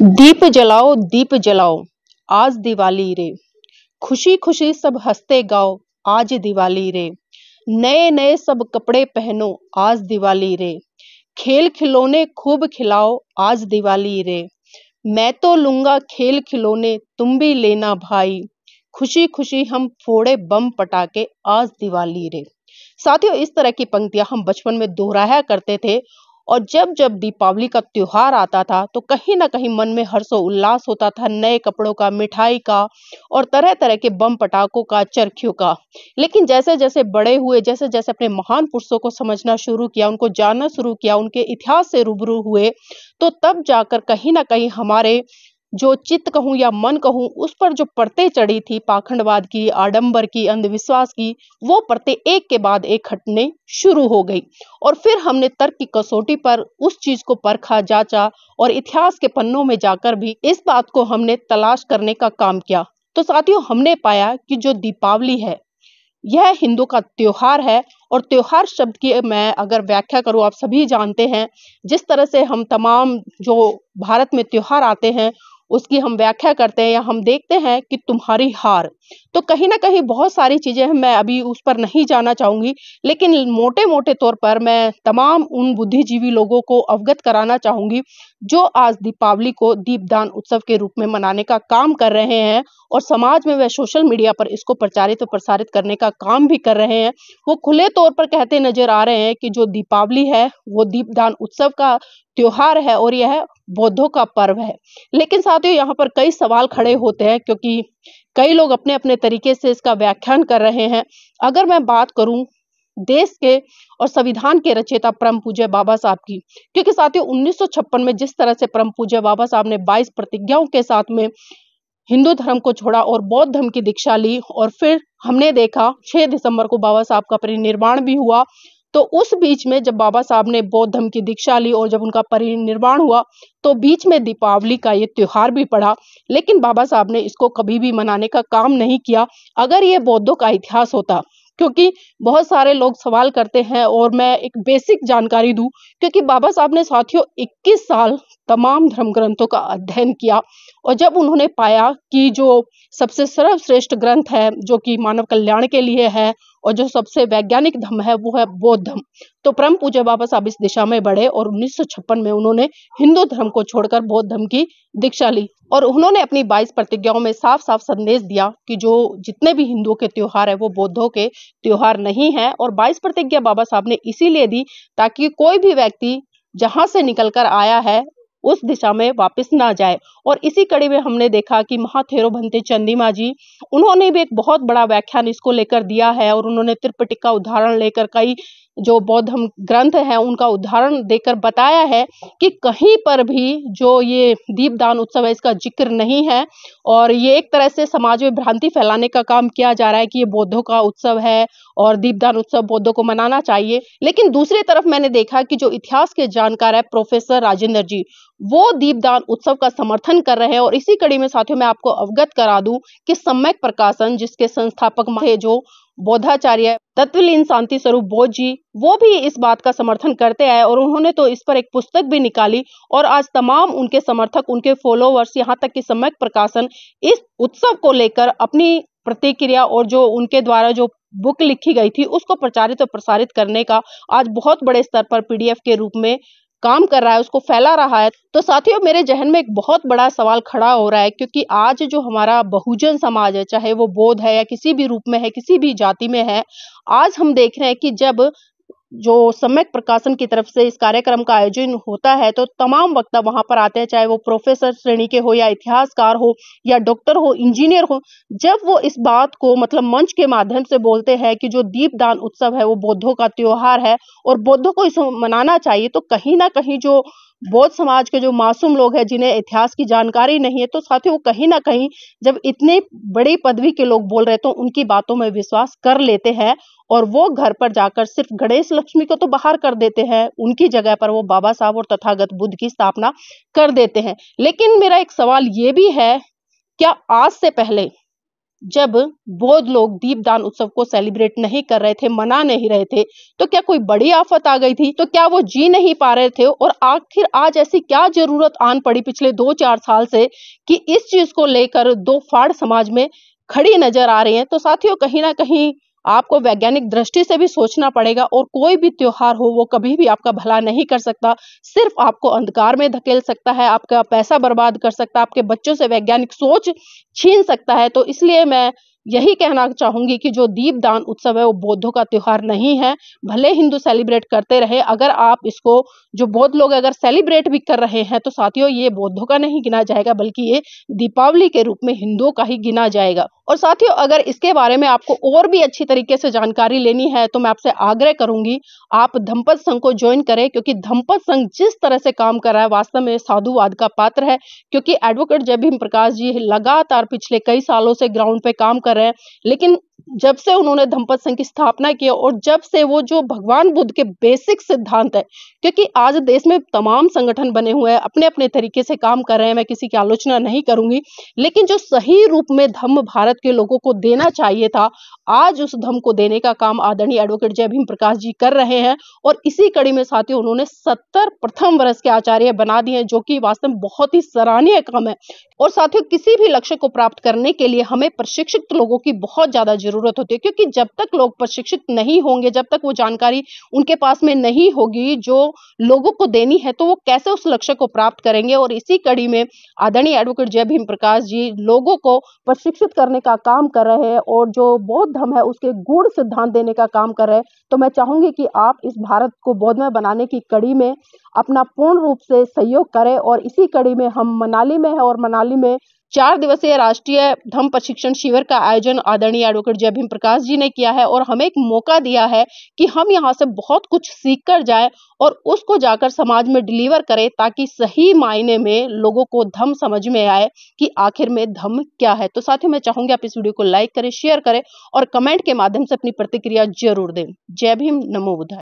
दीप जलाओ दीप जलाओ, आज दिवाली रे। खुशी खुशी सब हंसते गाओ, आज दिवाली रे। नए नए सब कपड़े पहनो, आज दिवाली रे। खेल खिलौने खूब खिलाओ, आज दिवाली रे। मैं तो लूंगा खेल खिलौने, तुम भी लेना भाई। खुशी खुशी हम फोड़े बम पटाके, आज दिवाली रे। साथियों, इस तरह की पंक्तियां हम बचपन में दोहराया करते थे। और जब जब दीपावली का त्योहार आता था तो कहीं ना कहीं मन में हर्षो उल्लास होता था, नए कपड़ों का, मिठाई का और तरह तरह के बम पटाखों का, चरखियों का। लेकिन जैसे जैसे बड़े हुए, जैसे जैसे अपने महान पुरुषों को समझना शुरू किया, उनको जानना शुरू किया, उनके इतिहास से रूबरू हुए, तो तब जाकर कहीं ना कहीं हमारे जो चित्त कहूं या मन कहूं, उस पर जो परतें चढ़ी थी पाखंडवाद की, आडंबर की, अंधविश्वास की, वो परतें एक के बाद एक हटने शुरू हो गई। और फिर हमने तर्क की कसौटी पर उस चीज को परखा, जांचा और इतिहास के पन्नों में जाकर भी इस बात को हमने तलाश करने का काम किया। तो साथियों, हमने पाया कि जो दीपावली है यह हिंदू का त्योहार है। और त्योहार शब्द की मैं अगर व्याख्या करूं, आप सभी जानते हैं जिस तरह से हम तमाम जो भारत में त्योहार आते हैं उसकी हम व्याख्या करते हैं या हम देखते हैं कि तुम्हारी हार। तो कहीं ना कहीं बहुत सारी चीजें हैं, मैं अभी उस पर नहीं जाना चाहूंगी, लेकिन मोटे मोटे तौर पर मैं तमाम उन बुद्धिजीवी लोगों को अवगत कराना चाहूंगी जो आज दीपावली को दीपदान उत्सव के रूप में मनाने का काम कर रहे हैं और समाज में व सोशल मीडिया पर इसको प्रचारित और प्रसारित करने का काम भी कर रहे हैं। वो खुले तौर पर कहते नजर आ रहे हैं कि जो दीपावली है वो दीपदान उत्सव का त्योहार है और यह बौद्धों का पर्व है। लेकिन साथियों, यहाँ पर कई सवाल खड़े होते हैं क्योंकि कई लोग अपने अपने तरीके से इसका व्याख्यान कर रहे हैं। अगर मैं बात करूं देश के और संविधान के रचयिता परम पूज्य बाबा साहब की, क्योंकि साथियों 1956 में जिस तरह से परम पूज्य बाबा साहब ने 22 प्रतिज्ञाओं के साथ में हिंदू धर्म को छोड़ा और बौद्ध धर्म की दीक्षा ली, और फिर हमने देखा 6 दिसंबर को बाबा साहब का परिनिर्वाण भी हुआ। तो उस बीच में जब बाबा साहब ने बौद्ध धर्म की दीक्षा ली और जब उनका परिनिर्वाण हुआ तो बीच में दीपावली का ये त्योहार भी पड़ा। लेकिन बाबा साहब ने इसको कभी भी मनाने का काम नहीं किया। अगर ये बौद्धों का इतिहास होता, क्योंकि बहुत सारे लोग सवाल करते हैं और मैं एक बेसिक जानकारी दूं, क्योंकि बाबा साहब ने साथियों 21 साल तमाम धर्म ग्रंथों का अध्ययन किया और जब उन्होंने पाया कि जो सबसे सर्वश्रेष्ठ ग्रंथ है जो कि मानव कल्याण के लिए है और जो सबसे वैज्ञानिक धर्म है वो है बौद्ध धर्म, तो परम पूज्य बाबा साहब इस दिशा में बढ़े और 1956 में उन्होंने हिंदू धर्म को छोड़कर बौद्ध धर्म की दीक्षा ली। और उन्होंने अपनी 22 प्रतिज्ञाओं में साफ साफ संदेश दिया कि जो जितने भी हिंदुओं के त्योहार है वो बौद्धों के त्योहार नहीं है। और 22 प्रतिज्ञा बाबा साहब ने इसीलिए दी ताकि कोई भी व्यक्ति जहां से निकलकर आया है उस दिशा में वापस ना जाए। और इसी कड़ी में हमने देखा कि महाथेरो भंते चंदीमा जी, उन्होंने भी एक बहुत बड़ा व्याख्यान इसको लेकर दिया है और उन्होंने त्रिपिटक का उदाहरण लेकर कई जो बौद्ध धर्म ग्रंथ है उनका उदाहरण देकर बताया है कि कहीं पर भी जो ये दीपदान उत्सव है इसका जिक्र नहीं है। और ये एक तरह से समाज में भ्रांति फैलाने का काम किया जा रहा है कि ये बौद्धों का उत्सव है और दीपदान उत्सव बौद्धों को मनाना चाहिए। लेकिन दूसरी तरफ मैंने देखा कि जो इतिहास के जानकार है प्रोफेसर राजेंद्र जी, वो दीपदान उत्सव का समर्थन कर रहे हैं। और इसी कड़ी में साथियों मैं आपको अवगत करा दूं कि सम्यक प्रकाशन जिसके संस्थापक थे जो बौद्धाचार्य तत्वलीन शांति स्वरूप बोध जी, वो भी इस बात का समर्थन करते आए और उन्होंने तो इस पर एक पुस्तक भी निकाली। और आज तमाम उनके समर्थक, उनके फॉलोवर्स, यहाँ तक कि सम्यक प्रकाशन इस उत्सव को लेकर अपनी प्रतिक्रिया और जो उनके द्वारा जो बुक लिखी गई थी उसको प्रचारित और प्रसारित करने का आज बहुत बड़े स्तर पर पीडीएफ के रूप में काम कर रहा है, उसको फैला रहा है। तो साथियों, मेरे जहन में एक बहुत बड़ा सवाल खड़ा हो रहा है क्योंकि आज जो हमारा बहुजन समाज है, चाहे वो बौद्ध है या किसी भी रूप में है, किसी भी जाति में है, आज हम देख रहे हैं कि जब जो सम्यक प्रकाशन की तरफ से इस कार्यक्रम का आयोजन होता है तो तमाम वक्ता वहां पर आते हैं, चाहे वो प्रोफेसर श्रेणी के हो या इतिहासकार हो या डॉक्टर हो, इंजीनियर हो। जब वो इस बात को मतलब मंच के माध्यम से बोलते हैं कि जो दीपदान उत्सव है वो बौद्धों का त्योहार है और बौद्धों को इसे मनाना चाहिए, तो कहीं ना कहीं जो बौद्ध समाज के जो मासूम लोग हैं जिन्हें इतिहास की जानकारी नहीं है, तो साथियों वो कहीं ना कहीं जब इतने बड़ी पदवी के लोग बोल रहे तो उनकी बातों में विश्वास कर लेते हैं और वो घर पर जाकर सिर्फ गणेश लक्ष्मी को तो बाहर कर देते हैं, उनकी जगह पर वो बाबा साहब और तथागत बुद्ध की स्थापना कर देते हैं। लेकिन मेरा एक सवाल ये भी है, क्या आज से पहले जब बौद्ध लोग दीपदान उत्सव को सेलिब्रेट नहीं कर रहे थे, मना नहीं रहे थे, तो क्या कोई बड़ी आफत आ गई थी? तो क्या वो जी नहीं पा रहे थे? और आखिर आज ऐसी क्या जरूरत आन पड़ी पिछले 2-4 साल से कि इस चीज को लेकर दो फाड़ समाज में खड़ी नजर आ रही है? तो साथियों, कहीं ना कहीं आपको वैज्ञानिक दृष्टि से भी सोचना पड़ेगा, और कोई भी त्योहार हो वो कभी भी आपका भला नहीं कर सकता, सिर्फ आपको अंधकार में धकेल सकता है, आपका पैसा बर्बाद कर सकता है, आपके बच्चों से वैज्ञानिक सोच छीन सकता है। तो इसलिए मैं यही कहना चाहूंगी कि जो दीपदान उत्सव है वो बौद्धों का त्योहार नहीं है। भले हिंदू सेलिब्रेट करते रहे, अगर आप इसको, जो बौद्ध लोग अगर सेलिब्रेट भी कर रहे हैं, तो साथियों ये बौद्धों का नहीं गिना जाएगा, बल्कि ये दीपावली के रूप में हिंदुओं का ही गिना जाएगा। और साथियों, अगर इसके बारे में आपको और भी अच्छी तरीके से जानकारी लेनी है तो मैं आपसे आग्रह करूंगी, आप धम्पद संघ को ज्वाइन करें, क्योंकि धम्पद संघ जिस तरह से काम कर रहा है वास्तव में साधुवाद का पात्र है। क्योंकि एडवोकेट जय भीम प्रकाश जी लगातार पिछले कई सालों से ग्राउंड पे काम कर रहे हैं, लेकिन जब से उन्होंने धम्पद संघ की स्थापना की और जब से वो जो भगवान बुद्ध के बेसिक सिद्धांत है, क्योंकि आज देश में तमाम संगठन बने हुए हैं, अपने अपने तरीके से काम कर रहे हैं, मैं किसी की आलोचना नहीं करूंगी, लेकिन जो सही रूप में धम्म भारत के लोगों को देना चाहिए था, आज उस धम्म को देने का काम आदरणीय एडवोकेट जय भीम प्रकाश जी कर रहे हैं। और इसी कड़ी में साथियों, उन्होंने 70 प्रथम वर्ष के आचार्य बना दिए हैं, जो कि वास्तव में बहुत ही सराहनीय काम है। और साथियों, किसी भी लक्ष्य को प्राप्त करने के लिए हमें प्रशिक्षित लोगों की बहुत ज्यादा जरूरत होती है, क्योंकि जब तक लोग प्रशिक्षित नहीं होंगे, जब तक वो जानकारी उनके पास में नहीं होगी जो लोगों को देनी है, तो वो कैसे उस लक्ष्य को प्राप्त करेंगे। और इसी कड़ी में आदरणीय एडवोकेट जय भीम प्रकाश जी लोगों को प्रशिक्षित करने का काम कर रहे हैं, और जो बौद्ध धर्म है उसके गूढ़ सिद्धांत देने का काम कर रहे हैं। तो मैं चाहूंगी कि आप इस भारत को बौद्धमय बनाने की कड़ी में अपना पूर्ण रूप से सहयोग करें। और इसी कड़ी में हम मनाली में है, और मनाली में 4 दिवसीय राष्ट्रीय धम्म प्रशिक्षण शिविर का आयोजन आदरणीय एडवोकेट जय भीम प्रकाश जी ने किया है, और हमें एक मौका दिया है कि हम यहाँ से बहुत कुछ सीख कर जाए और उसको जाकर समाज में डिलीवर करें, ताकि सही मायने में लोगों को धम्म समझ में आए कि आखिर में धम्म क्या है। तो साथियों, मैं चाहूंगी आप इस वीडियो को लाइक करें, शेयर करें और कमेंट के माध्यम से अपनी प्रतिक्रिया जरूर दें। जय भीम, नमो बुद्धाय।